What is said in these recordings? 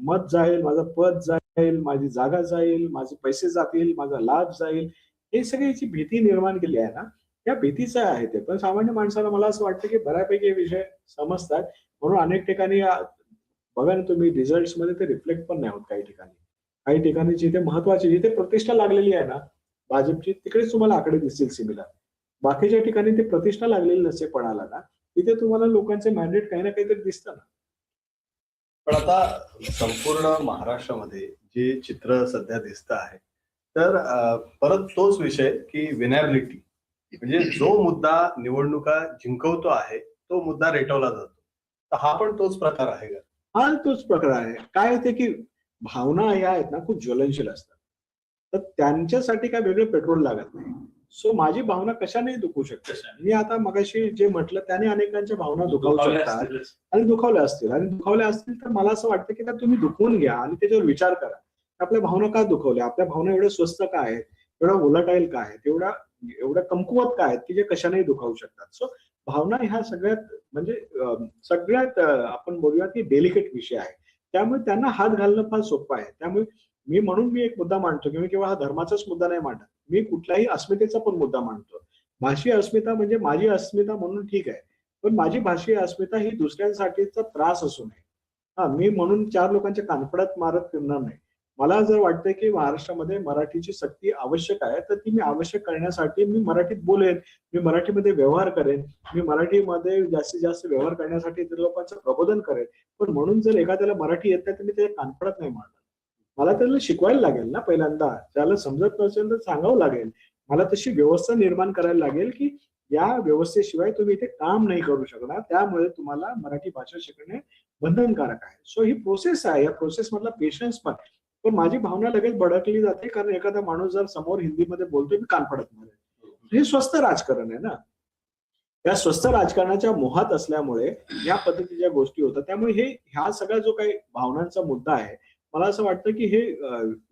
मत जाईल, माझं पद जाईल, माझी जागा जाईल, माझे पैसे जातील, माझा लाभ जाईल, हे सगळी जी भीती निर्माण केली आहे ना, त्या भीतीचं आहे ते. पण सामान्य माणसाला मला असं वाटतं की बऱ्यापैकी हे विषय समजतात. म्हणून अनेक ठिकाणी बघा ना तुम्ही रिझल्ट्समध्ये ते रिफ्लेक्ट पण नाही होत काही ठिकाणी. काही ठिकाणी जिथे महत्वाची, जिथे प्रतिष्ठा लागलेली आहे ना भाजपची, तिकडेच तुम्हाला आकडे दिसतील सिमिलर. बाकीच्या ठिकाणी ते प्रतिष्ठा लागलेली नसते पणाला ना, तिथे तुम्हाला लोकांचे मॅन्डेट काही ना काहीतरी दिसतं ना. पण आता संपूर्ण महाराष्ट्रामध्ये जे चित्र सध्या दिसत आहे, तर परत तोच विषय की विनॅबिलिटी, म्हणजे जो मुद्दा निवडणुका जिंकवतो आहे तो मुद्दा रेटवला जातो. तर हा पण तोच प्रकार आहे का? हा तोच प्रकार आहे. काय होते की भावना या आहेत ना खूप ज्वलनशील असतात. तर त्यांच्यासाठी काय वेगळं पेट्रोल लागत नाही. सो माझी भावना कशाने दुखवू शकते. मी आता मगाशी जे म्हटलं त्याने अनेकांच्या भावना दुखावू शकतात आणि दुखावल्या असतील तर मला असं वाटतं की त्या तुम्ही दुखवून घ्या आणि त्याच्यावर विचार करा. आपल्या भावना का दुखवल्या, आपल्या भावना एवढ्या स्वस्त का आहेत, एवढ्या वोलाटाईल का आहेत, एवढ्या कमकुवत का आहेत की जे कशानेही दुखावू शकतात. सो भावना ह्या सगळ्यात म्हणजे सगळ्यात आपण बोलूया की डेलिकेट विषय आहे. त्यामुळे त्यांना हात घालणं फार सोपं आहे. त्यामुळे म्हणून मी एक मुद्दा मांडतो की मी केवळ हा धर्माचाच मुद्दा नाही मांडत. मी कुठल्याही अस्मितेचा पण मुद्दा मांडतो. भाषीय अस्मिता म्हणजे माझी अस्मिता म्हणून ठीक आहे. पण माझी भाषीय अस्मिता ही दुसऱ्यांसाठीचा त्रास असू नये. हा, मी म्हणून 4 लोकांच्या कानफडात मारत फिरणार नाही. मला जर वाटतंय की महाराष्ट्रामध्ये मराठीची सक्ती आवश्यक आहे, तर ती मी आवश्यक करण्यासाठी मी मराठीत बोलेन, मी मराठीमध्ये व्यवहार करेन, मी मराठीमध्ये जास्तीत जास्त व्यवहार करण्यासाठी इतर लोकांचं प्रबोधन करेन. पण म्हणून जर एखाद्याला मराठी येत नाही तर मी त्याच्या कानफडात नाही मारणार. मला त्याला शिकवायला लागेल ना पहिल्यांदा. त्याला समजत नसेल तर सांगावं लागेल. मला तशी व्यवस्था निर्माण करायला लागेल की या व्यवस्थेशिवाय तुम्ही इथे काम नाही करू शकणार. त्यामुळे तुम्हाला मराठी भाषा शिकणे बंधनकारक आहे. सो ही प्रोसेस आहे. या प्रोसेस मधला पेशन्स पण माझी भावना लगेच भडकली जाते कारण एखादा माणूस जर समोर हिंदीमध्ये बोलतोय मी कान पडत नाही. हे स्वस्त राजकारण आहे ना. या स्वस्त राजकारणाच्या मोहात असल्यामुळे या पद्धतीच्या गोष्टी होतात. त्यामुळे ह्या सगळा जो काही भावनांचा मुद्दा आहे, मला असं वाटतं की हे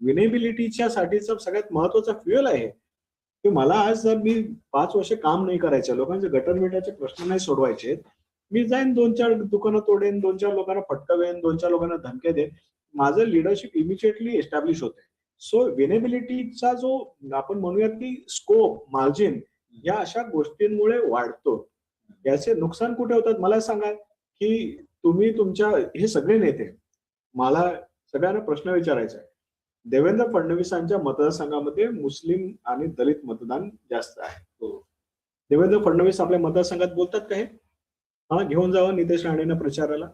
विनेबिलिटीच्या साठीचा सगळ्यात महत्वाचा फ्युएल आहे. की मला आज जर मी 5 वर्ष काम नाही करायचं, लोकांचे गटरमिटाचे प्रश्न नाही सोडवायचे, मी जाईन 2-4 दुकानं तोडेन, 2-4 लोकांना फटकवेन, 2-4 लोकांना धमक्या देईन. माझं लिडरशिप इमिजिएटली एस्टॅब्लिश होते. सो विनेबिलिटीचा जो आपण म्हणूयात की स्कोप, मार्जिन या अशा गोष्टींमुळे वाढतो. याचे नुकसान कुठे होतात मला सांगा की तुम्ही तुमच्या हे सगळे नेते, मला सगळ्यांना प्रश्न विचारायचा आहे. देवेंद्र फडणवीसांच्या मतदारसंघामध्ये मुस्लिम आणि दलित मतदान जास्त आहे. देवेंद्र फडणवीस आपल्या मतदारसंघात बोलतात का हे? हा, घेऊन जावं नितेश राणेंना प्रचाराला.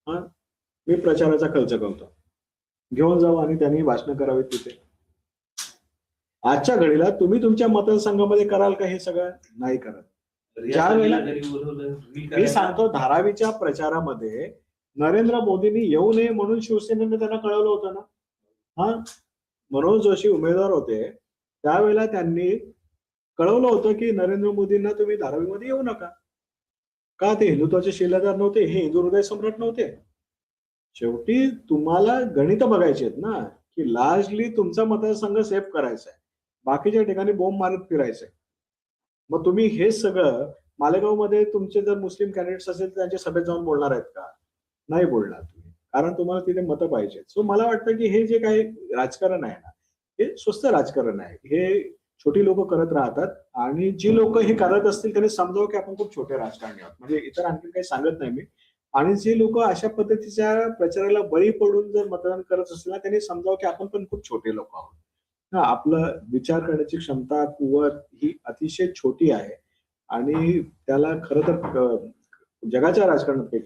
हा, मी प्रचाराचा खर्च करतो. घेऊन जावं आणि त्यांनी भाषण करावीत तिथे. आजच्या घडीला तुम्ही तुमच्या मतदारसंघामध्ये कराल का हे सगळं? नाही करत. ज्या वेळेला मी सांगतो धारावीच्या प्रचारामध्ये नरेंद्र मोदींनी येऊ नये म्हणून शिवसेनेने त्यांना कळवलं होतं ना. हा, मनोज जोशी उमेदवार होते त्यावेळेला त्यांनी कळवलं होतं की नरेंद्र मोदींना तुम्ही धारावीमध्ये येऊ नका. का? ते हिंदुत्वाचे शिलेदार नव्हते, हे हिंदू हृदय सम्राट नव्हते. शेवटी तुम्हाला गणित बघायचे आहेत ना की लार्जली तुमचा मतदारसंघ सेफ करायचा आहे, बाकीच्या ठिकाणी बॉम्ब मारत फिरायचंय. मग तुम्ही हे सगळं मालेगावमध्ये तुमचे जर मुस्लिम कॅन्डिडेट्स असेल तर त्यांच्या सभेत जाऊन बोलणार आहेत का? नाही बोलणार तुम्ही, कारण तुम्हाला तिथे मतं पाहिजेत. सो मला वाटतं की हे जे काही राजकारण आहे ना, हे स्वस्त राजकारण आहे. हे छोटी लोक करत राहतात आणि जी लोक हे करत असतील त्यांनी समजावं की आपण खूप छोटे राजकारणी आहोत. म्हणजे इतर आणखी काही सांगत नाही मी. आणि जे लोक अशा पद्धतीच्या प्रचाराला बळी पडून जर मतदान करत असतील ना, त्यांनी समजावं की आपण पण खूप छोटे लोक आहोत. हा, आपलं विचार करण्याची क्षमता, कुवत ही अतिशय छोटी आहे आणि त्याला खरं तर जगाच्या राजकारणात काही